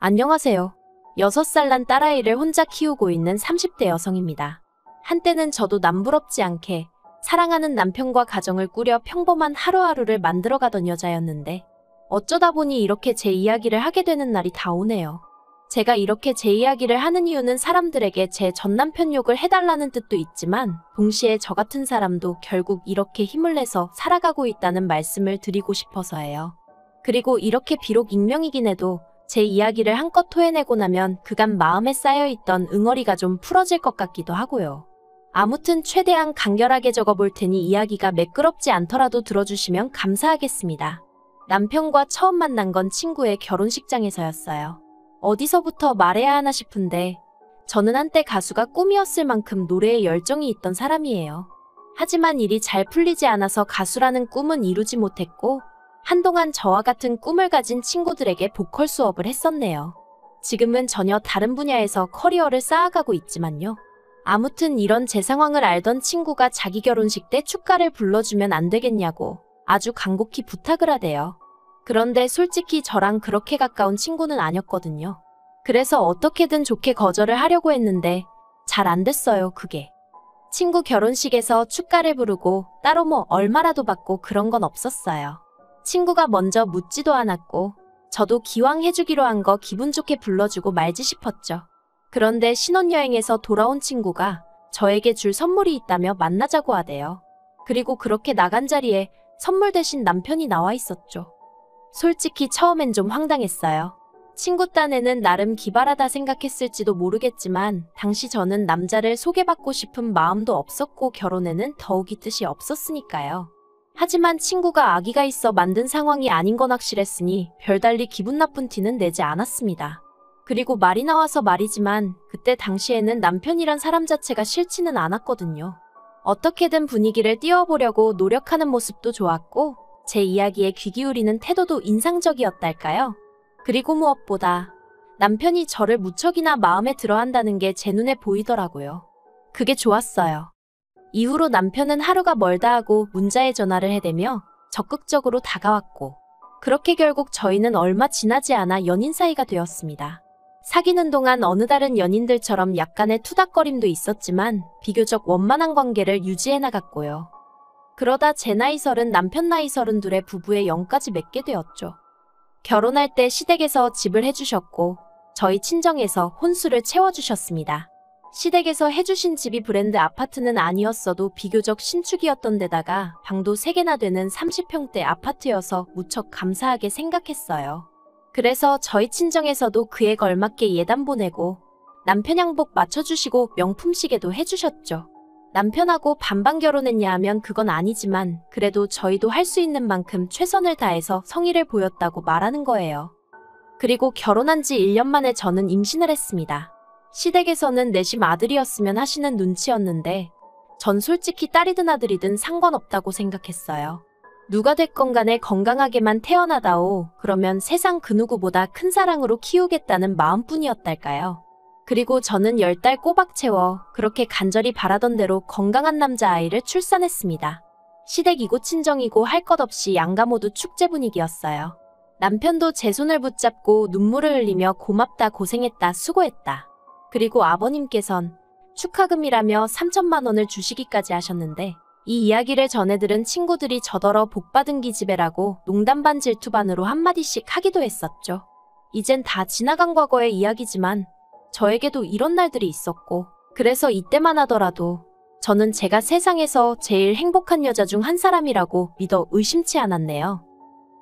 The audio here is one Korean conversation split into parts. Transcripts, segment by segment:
안녕하세요. 6살 난 딸아이를 혼자 키우고 있는 30대 여성입니다. 한때는 저도 남부럽지 않게 사랑하는 남편과 가정을 꾸려 평범한 하루하루를 만들어가던 여자였는데 어쩌다 보니 이렇게 제 이야기를 하게 되는 날이 다 오네요. 제가 이렇게 제 이야기를 하는 이유는 사람들에게 제 전남편 욕을 해달라는 뜻도 있지만 동시에 저 같은 사람도 결국 이렇게 힘을 내서 살아가고 있다는 말씀을 드리고 싶어서예요. 그리고 이렇게 비록 익명이긴 해도 제 이야기를 한껏 토해내고 나면 그간 마음에 쌓여있던 응어리가 좀 풀어질 것 같기도 하고요. 아무튼 최대한 간결하게 적어볼 테니 이야기가 매끄럽지 않더라도 들어주시면 감사하겠습니다. 남편과 처음 만난 건 친구의 결혼식장에서였어요. 어디서부터 말해야 하나 싶은데 저는 한때 가수가 꿈이었을 만큼 노래에 열정이 있던 사람이에요. 하지만 일이 잘 풀리지 않아서 가수라는 꿈은 이루지 못했고 한동안 저와 같은 꿈을 가진 친구들에게 보컬 수업을 했었네요. 지금은 전혀 다른 분야에서 커리어를 쌓아가고 있지만요. 아무튼 이런 제 상황을 알던 친구가 자기 결혼식 때 축가를 불러주면 안 되겠냐고 아주 간곡히 부탁을 하대요. 그런데 솔직히 저랑 그렇게 가까운 친구는 아니었거든요. 그래서 어떻게든 좋게 거절을 하려고 했는데 잘 안 됐어요, 그게. 친구 결혼식에서 축가를 부르고 따로 뭐 얼마라도 받고 그런 건 없었어요. 친구가 먼저 묻지도 않았고 저도 기왕 해주기로 한 거 기분 좋게 불러주고 말지 싶었죠. 그런데 신혼여행에서 돌아온 친구가 저에게 줄 선물이 있다며 만나자고 하대요. 그리고 그렇게 나간 자리에 선물 대신 남편이 나와 있었죠. 솔직히 처음엔 좀 황당했어요. 친구 딴에는 나름 기발하다 생각했을지도 모르겠지만 당시 저는 남자를 소개받고 싶은 마음도 없었고 결혼에는 더욱이 뜻이 없었으니까요. 하지만 친구가 아기가 있어 만든 상황이 아닌 건 확실했으니 별달리 기분 나쁜 티는 내지 않았습니다. 그리고 말이 나와서 말이지만 그때 당시에는 남편이란 사람 자체가 싫지는 않았거든요. 어떻게든 분위기를 띄워보려고 노력하는 모습도 좋았고 제 이야기에 귀 기울이는 태도도 인상적이었달까요? 그리고 무엇보다 남편이 저를 무척이나 마음에 들어한다는 게 제 눈에 보이더라고요. 그게 좋았어요. 이후로 남편은 하루가 멀다 하고 문자에 전화를 해대며 적극적으로 다가왔고 그렇게 결국 저희는 얼마 지나지 않아 연인 사이가 되었습니다. 사귀는 동안 어느 다른 연인들처럼 약간의 투닥거림도 있었지만 비교적 원만한 관계를 유지해 나갔고요. 그러다 제 나이 30, 남편 나이 32의 부부의 영까지 맺게 되었죠. 결혼할 때 시댁에서 집을 해주셨고 저희 친정에서 혼수를 채워주셨습니다. 시댁에서 해주신 집이 브랜드 아파트는 아니었어도 비교적 신축이었던 데다가 방도 3개나 되는 30평대 아파트여서 무척 감사하게 생각했어요. 그래서 저희 친정에서도 그에 걸맞게 예단 보내고 남편 양복 맞춰주시고 명품 시계도 해주셨죠. 남편하고 반반 결혼했냐 하면 그건 아니지만 그래도 저희도 할 수 있는 만큼 최선을 다해서 성의를 보였다고 말하는 거예요. 그리고 결혼한 지 1년 만에 저는 임신을 했습니다. 시댁에서는 내심 아들이었으면 하시는 눈치였는데 전 솔직히 딸이든 아들이든 상관없다고 생각했어요. 누가 됐건 간에 건강하게만 태어나다오 그러면 세상 그 누구보다 큰 사랑으로 키우겠다는 마음뿐이었달까요. 그리고 저는 10달 꼬박 채워 그렇게 간절히 바라던 대로 건강한 남자아이를 출산했습니다. 시댁이고 친정이고 할 것 없이 양가 모두 축제 분위기였어요. 남편도 제 손을 붙잡고 눈물을 흘리며 고맙다 고생했다 수고했다. 그리고 아버님께선 축하금이라며 3천만 원을 주시기까지 하셨는데 이 이야기를 전해들은 친구들이 저더러 복받은 기집애라고 농담 반 질투 반으로 한마디씩 하기도 했었죠. 이젠 다 지나간 과거의 이야기지만 저에게도 이런 날들이 있었고 그래서 이때만 하더라도 저는 제가 세상에서 제일 행복한 여자 중 한 사람이라고 믿어 의심치 않았네요.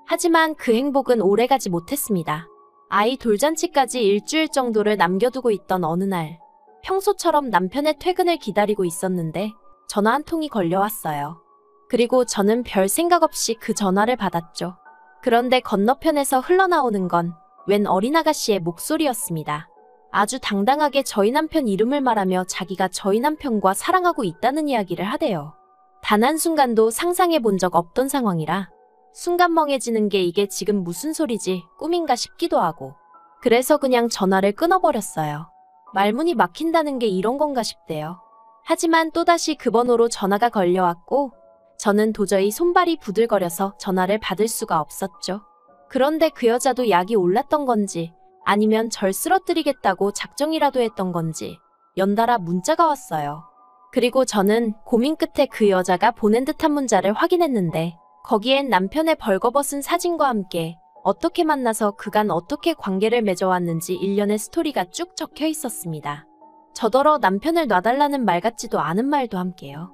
하지만 그 행복은 오래가지 못했습니다. 아이 돌잔치까지 일주일 정도를 남겨두고 있던 어느 날 평소처럼 남편의 퇴근을 기다리고 있었는데 전화 한 통이 걸려왔어요. 그리고 저는 별 생각 없이 그 전화를 받았죠. 그런데 건너편에서 흘러나오는 건 웬 어린아가씨의 목소리였습니다. 아주 당당하게 저희 남편 이름을 말하며 자기가 저희 남편과 사랑하고 있다는 이야기를 하대요. 단 한순간도 상상해 본 적 없던 상황이라 순간 멍해지는 게 이게 지금 무슨 소리지 꿈인가 싶기도 하고 그래서 그냥 전화를 끊어버렸어요. 말문이 막힌다는 게 이런 건가 싶대요. 하지만 또다시 그 번호로 전화가 걸려왔고 저는 도저히 손발이 부들거려서 전화를 받을 수가 없었죠. 그런데 그 여자도 약이 올랐던 건지 아니면 절 쓰러뜨리겠다고 작정이라도 했던 건지 연달아 문자가 왔어요. 그리고 저는 고민 끝에 그 여자가 보낸 듯한 문자를 확인했는데 거기엔 남편의 벌거벗은 사진과 함께 어떻게 만나서 그간 어떻게 관계를 맺어왔는지 일련의 스토리가 쭉 적혀 있었습니다. 저더러 남편을 놔달라는 말 같지도 않은 말도 함께요.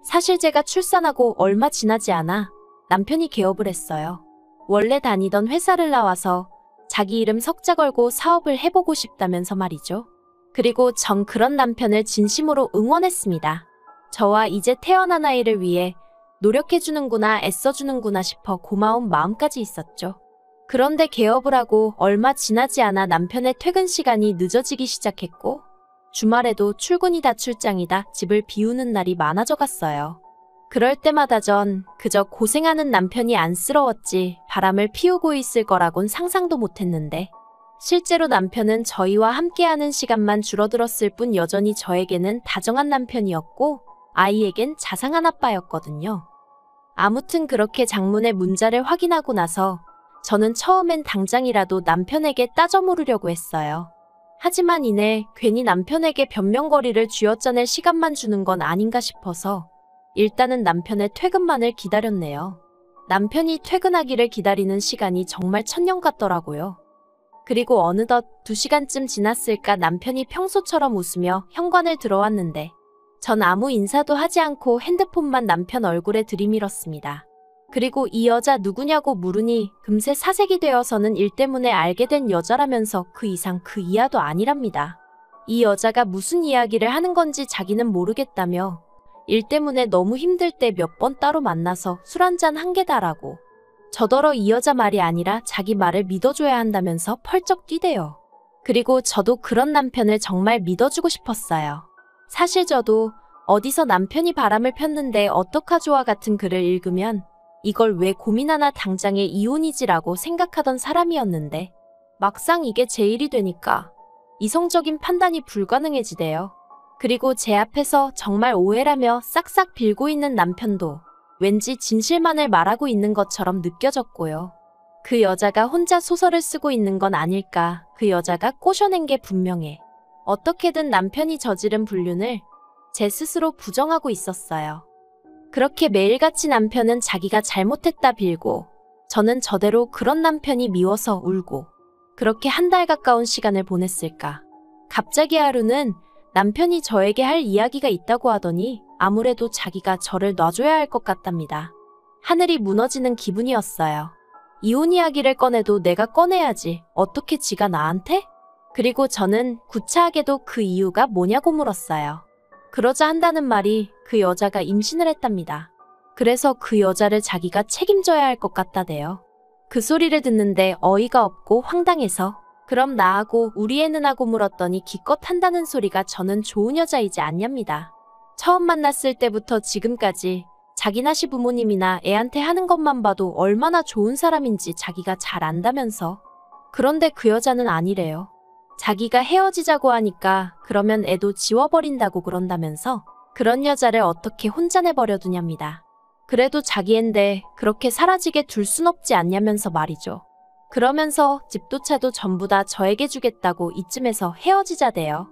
사실 제가 출산하고 얼마 지나지 않아 남편이 개업을 했어요. 원래 다니던 회사를 나와서 자기 이름 석자 걸고 사업을 해보고 싶다면서 말이죠. 그리고 전 그런 남편을 진심으로 응원했습니다. 저와 이제 태어난 아이를 위해 노력해주는구나, 애써주는구나 싶어 고마운 마음까지 있었죠. 그런데 개업을 하고 얼마 지나지 않아 남편의 퇴근 시간이 늦어지기 시작했고 주말에도 출근이다 출장이다 집을 비우는 날이 많아져 갔어요. 그럴 때마다 전 그저 고생하는 남편이 안쓰러웠지 바람을 피우고 있을 거라곤 상상도 못했는데 실제로 남편은 저희와 함께하는 시간만 줄어들었을 뿐 여전히 저에게는 다정한 남편이었고 아이에겐 자상한 아빠였거든요. 아무튼 그렇게 장문의 문자를 확인하고 나서 저는 처음엔 당장이라도 남편에게 따져 물으려고 했어요. 하지만 이내 괜히 남편에게 변명거리를 쥐어짜낼 시간만 주는 건 아닌가 싶어서 일단은 남편의 퇴근만을 기다렸네요. 남편이 퇴근하기를 기다리는 시간이 정말 천년 같더라고요. 그리고 어느덧 2시간쯤 지났을까 남편이 평소처럼 웃으며 현관을 들어왔는데 전 아무 인사도 하지 않고 핸드폰만 남편 얼굴에 들이밀었습니다. 그리고 이 여자 누구냐고 물으니 금세 사색이 되어서는 일 때문에 알게 된 여자라면서 그 이상 그 이하도 아니랍니다. 이 여자가 무슨 이야기를 하는 건지 자기는 모르겠다며 일 때문에 너무 힘들 때 몇 번 따로 만나서 술 한잔 한 게다라고. 저더러 이 여자 말이 아니라 자기 말을 믿어줘야 한다면서 펄쩍 뛰대요. 그리고 저도 그런 남편을 정말 믿어주고 싶었어요. 사실 저도 어디서 남편이 바람을 폈는데 어떡하죠와 같은 글을 읽으면 이걸 왜 고민하나 당장에 이혼이지라고 생각하던 사람이었는데 막상 이게 제 일이 되니까 이성적인 판단이 불가능해지대요. 그리고 제 앞에서 정말 오해라며 싹싹 빌고 있는 남편도 왠지 진실만을 말하고 있는 것처럼 느껴졌고요. 그 여자가 혼자 소설을 쓰고 있는 건 아닐까. 그 여자가 꼬셔낸 게 분명해. 어떻게든 남편이 저지른 불륜을 제 스스로 부정하고 있었어요. 그렇게 매일같이 남편은 자기가 잘못했다 빌고 저는 저대로 그런 남편이 미워서 울고 그렇게 한 달 가까운 시간을 보냈을까. 갑자기 하루는 남편이 저에게 할 이야기가 있다고 하더니 아무래도 자기가 저를 놔줘야 할 것 같답니다. 하늘이 무너지는 기분이었어요. 이혼 이야기를 꺼내도 내가 꺼내야지. 어떻게 지가 나한테? 그리고 저는 구차하게도 그 이유가 뭐냐고 물었어요. 그러자 한다는 말이 그 여자가 임신을 했답니다. 그래서 그 여자를 자기가 책임져야 할 것 같다대요. 그 소리를 듣는데 어이가 없고 황당해서 그럼 나하고 우리 애는 하고 물었더니 기껏 한다는 소리가 저는 좋은 여자이지 않냐입니다. 처음 만났을 때부터 지금까지 자기나 시부모님이나 애한테 하는 것만 봐도 얼마나 좋은 사람인지 자기가 잘 안다면서. 그런데 그 여자는 아니래요. 자기가 헤어지자고 하니까 그러면 애도 지워버린다고 그런다면서 그런 여자를 어떻게 혼자 내버려두냐입니다. 그래도 자기 앤데 그렇게 사라지게 둘 순 없지 않냐면서 말이죠. 그러면서 집도 차도 전부 다 저에게 주겠다고 이쯤에서 헤어지자대요.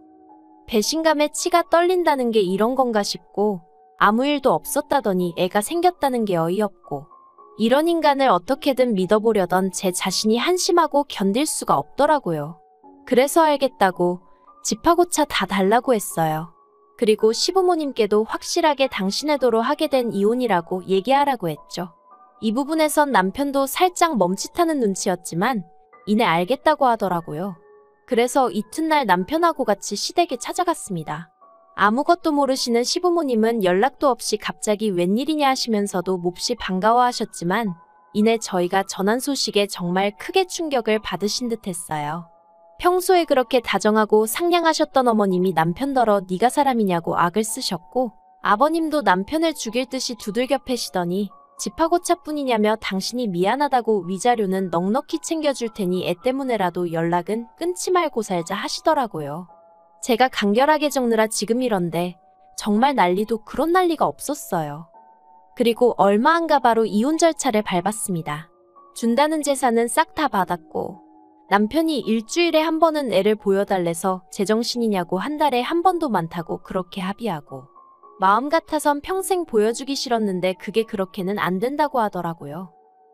배신감에 치가 떨린다는 게 이런 건가 싶고 아무 일도 없었다더니 애가 생겼다는 게 어이없고 이런 인간을 어떻게든 믿어보려던 제 자신이 한심하고 견딜 수가 없더라고요. 그래서 알겠다고 집하고 차 다 달라고 했어요. 그리고 시부모님께도 확실하게 당신의 도로 하게 된 이혼이라고 얘기하라고 했죠. 이 부분에선 남편도 살짝 멈칫하는 눈치였지만 이내 알겠다고 하더라고요. 그래서 이튿날 남편하고 같이 시댁에 찾아갔습니다. 아무것도 모르시는 시부모님은 연락도 없이 갑자기 웬일이냐 하시면서도 몹시 반가워하셨지만 이내 저희가 전한 소식에 정말 크게 충격을 받으신 듯 했어요. 평소에 그렇게 다정하고 상냥하셨던 어머님이 남편더러 네가 사람이냐고 악을 쓰셨고 아버님도 남편을 죽일 듯이 두들겨 패시더니 집하고 차뿐이냐며 당신이 미안하다고 위자료는 넉넉히 챙겨줄 테니 애 때문에라도 연락은 끊지 말고 살자 하시더라고요. 제가 간결하게 적느라 지금 이런데 정말 난리도 그런 난리가 없었어요. 그리고 얼마 안 가 바로 이혼 절차를 밟았습니다. 준다는 재산은 싹 다 받았고 남편이 일주일에 한 번은 애를 보여달래서 제정신이냐고 한 달에 한 번도 많다고 그렇게 합의하고 마음 같아선 평생 보여주기 싫었는데 그게 그렇게는 안 된다고 하더라고요.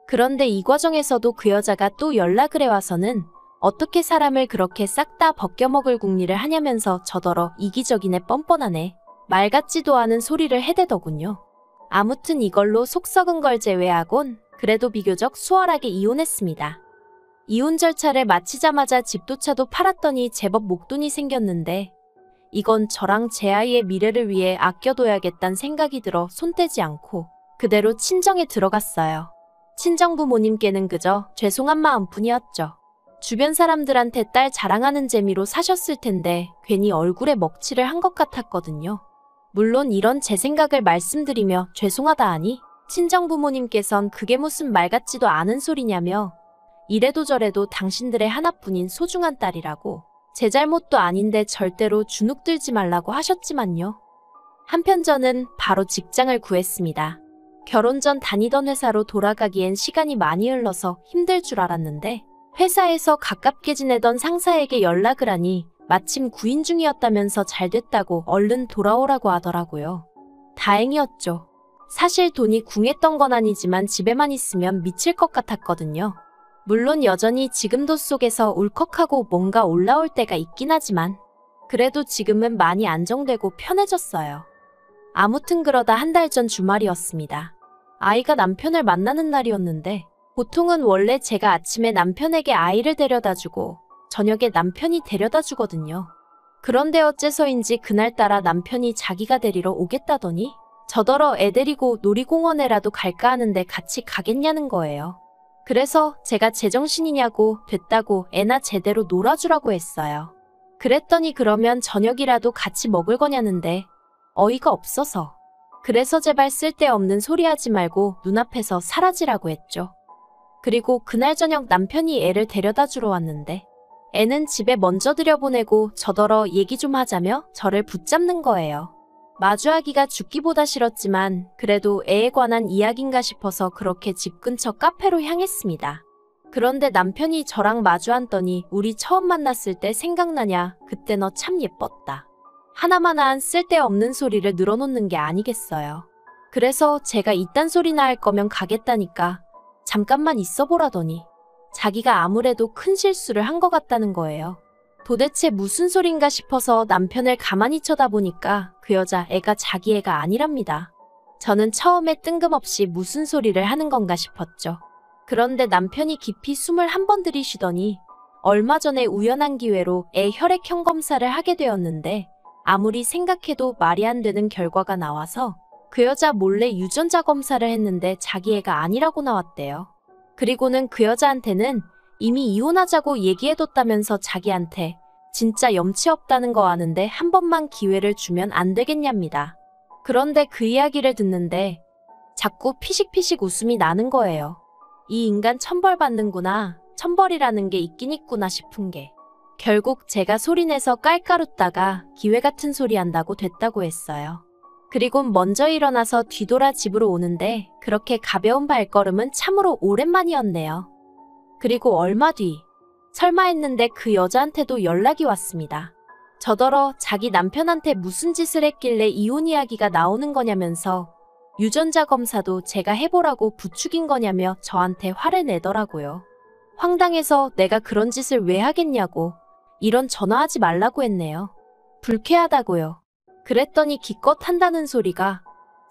그런데 이 과정에서도 그 여자가 또 연락을 해와서는 어떻게 사람을 그렇게 싹 다 벗겨먹을 궁리를 하냐면서 저더러 이기적이네 뻔뻔하네 말 같지도 않은 소리를 해대더군요. 아무튼 이걸로 속 썩은 걸 제외하곤 그래도 비교적 수월하게 이혼했습니다. 이혼 절차를 마치자마자 집도차도 팔았더니 제법 목돈이 생겼는데 이건 저랑 제 아이의 미래를 위해 아껴둬야겠다는 생각이 들어 손 떼지 않고 그대로 친정에 들어갔어요. 친정 부모님께는 그저 죄송한 마음뿐이었죠. 주변 사람들한테 딸 자랑하는 재미로 사셨을 텐데 괜히 얼굴에 먹칠을 한 것 같았거든요. 물론 이런 제 생각을 말씀드리며 죄송하다 하니 친정 부모님께선 그게 무슨 말 같지도 않은 소리냐며 이래도 저래도 당신들의 하나뿐인 소중한 딸이라고 제 잘못도 아닌데 절대로 주눅 들지 말라고 하셨지만요. 한편 저는 바로 직장을 구했습니다. 결혼 전 다니던 회사로 돌아가기엔 시간이 많이 흘러서 힘들 줄 알았는데 회사에서 가깝게 지내던 상사에게 연락을 하니 마침 구인 중이었다면서 잘 됐다고 얼른 돌아오라고 하더라고요. 다행이었죠. 사실 돈이 궁했던 건 아니지만 집에만 있으면 미칠 것 같았거든요. 물론 여전히 지금도 속에서 울컥하고 뭔가 올라올 때가 있긴 하지만 그래도 지금은 많이 안정되고 편해졌어요. 아무튼 그러다 한 달 전 주말이었습니다. 아이가 남편을 만나는 날이었는데 보통은 원래 제가 아침에 남편에게 아이를 데려다주고 저녁에 남편이 데려다주거든요. 그런데 어째서인지 그날따라 남편이 자기가 데리러 오겠다더니 저더러 애 데리고 놀이공원에라도 갈까 하는데 같이 가겠냐는 거예요. 그래서 제가 제정신이냐고 됐다고 애나 제대로 놀아주라고 했어요. 그랬더니 그러면 저녁이라도 같이 먹을 거냐는데 어이가 없어서 그래서 제발 쓸데없는 소리 하지 말고 눈앞에서 사라지라고 했죠. 그리고 그날 저녁 남편이 애를 데려다 주러 왔는데 애는 집에 먼저 들여보내고 저더러 얘기 좀 하자며 저를 붙잡는 거예요. 마주하기가 죽기보다 싫었지만 그래도 애에 관한 이야기인가 싶어서 그렇게 집 근처 카페로 향했습니다. 그런데 남편이 저랑 마주 앉더니 우리 처음 만났을 때 생각나냐? 그때 너 참 예뻤다. 하나마나한 쓸데없는 소리를 늘어놓는 게 아니겠어요. 그래서 제가 이딴 소리나 할 거면 가겠다니까 잠깐만 있어보라더니 자기가 아무래도 큰 실수를 한 것 같다는 거예요. 도대체 무슨 소린가 싶어서 남편을 가만히 쳐다보니까 그 여자 애가 자기 애가 아니랍니다. 저는 처음에 뜬금없이 무슨 소리를 하는 건가 싶었죠. 그런데 남편이 깊이 숨을 한 번 들이쉬더니 얼마 전에 우연한 기회로 애 혈액형 검사를 하게 되었는데 아무리 생각해도 말이 안 되는 결과가 나와서 그 여자 몰래 유전자 검사를 했는데 자기 애가 아니라고 나왔대요. 그리고는 그 여자한테는 이미 이혼하자고 얘기해뒀다면서 자기한테 진짜 염치 없다는 거 아는데 한 번만 기회를 주면 안 되겠냐입니다. 그런데 그 이야기를 듣는데 자꾸 피식피식 웃음이 나는 거예요. 이 인간 천벌 받는구나, 천벌이라는 게 있긴 있구나 싶은 게 결국 제가 소리내서 깔깔 웃다가 기회 같은 소리 한다고 됐다고 했어요. 그리고 먼저 일어나서 뒤돌아 집으로 오는데 그렇게 가벼운 발걸음은 참으로 오랜만이었네요. 그리고 얼마 뒤 설마 했는데 그 여자한테도 연락이 왔습니다. 저더러 자기 남편한테 무슨 짓을 했길래 이혼 이야기가 나오는 거냐면서 유전자 검사도 제가 해보라고 부추긴 거냐며 저한테 화를 내더라고요. 황당해서 내가 그런 짓을 왜 하겠냐고 이런 전화하지 말라고 했네요. 불쾌하다고요. 그랬더니 기껏 한다는 소리가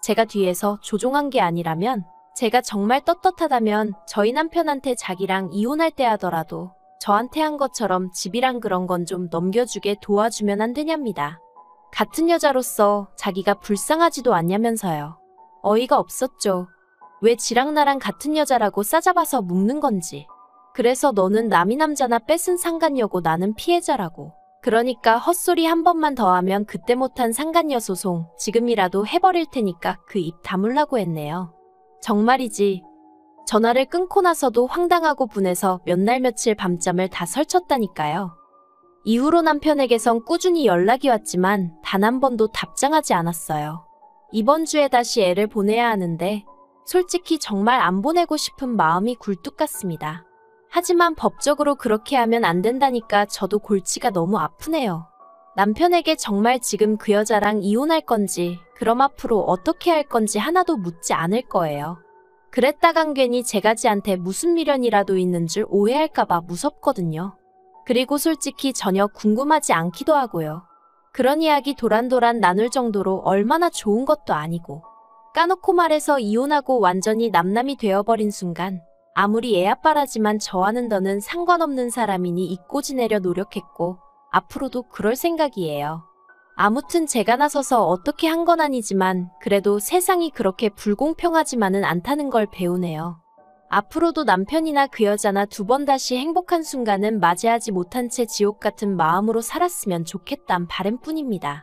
제가 뒤에서 조종한 게 아니라면 제가 정말 떳떳하다면 저희 남편한테 자기랑 이혼할 때 하더라도 저한테 한 것처럼 집이랑 그런 건 좀 넘겨주게 도와주면 안 되냐입니다. 같은 여자로서 자기가 불쌍하지도 않냐면서요. 어이가 없었죠. 왜 지랑 나랑 같은 여자라고 싸잡아서 묵는 건지. 그래서 너는 남이 남자나 뺏은 상간녀고 나는 피해자라고. 그러니까 헛소리 한 번만 더 하면 그때 못한 상간녀 소송 지금이라도 해버릴 테니까 그 입 다물라고 했네요. 정말이지. 전화를 끊고 나서도 황당하고 분해서 몇 날 며칠 밤잠을 다 설쳤다니까요. 이후로 남편에게선 꾸준히 연락이 왔지만 단 한 번도 답장하지 않았어요. 이번 주에 다시 애를 보내야 하는데 솔직히 정말 안 보내고 싶은 마음이 굴뚝 같습니다. 하지만 법적으로 그렇게 하면 안 된다니까 저도 골치가 너무 아프네요. 남편에게 정말 지금 그 여자랑 이혼할 건지, 그럼 앞으로 어떻게 할 건지 하나도 묻지 않을 거예요. 그랬다간 괜히 제가 지한테 무슨 미련이라도 있는 줄 오해할까봐 무섭거든요. 그리고 솔직히 전혀 궁금하지 않기도 하고요. 그런 이야기 도란도란 나눌 정도로 얼마나 좋은 것도 아니고. 까놓고 말해서 이혼하고 완전히 남남이 되어버린 순간 아무리 애 아빠라지만 저와는 더는 상관없는 사람이니 잊고 지내려 노력했고 앞으로도 그럴 생각이에요. 아무튼 제가 나서서 어떻게 한 건 아니지만 그래도 세상이 그렇게 불공평하지만은 않다는 걸 배우네요. 앞으로도 남편이나 그 여자나 두 번 다시 행복한 순간은 맞이하지 못한 채 지옥 같은 마음으로 살았으면 좋겠단 바람뿐입니다.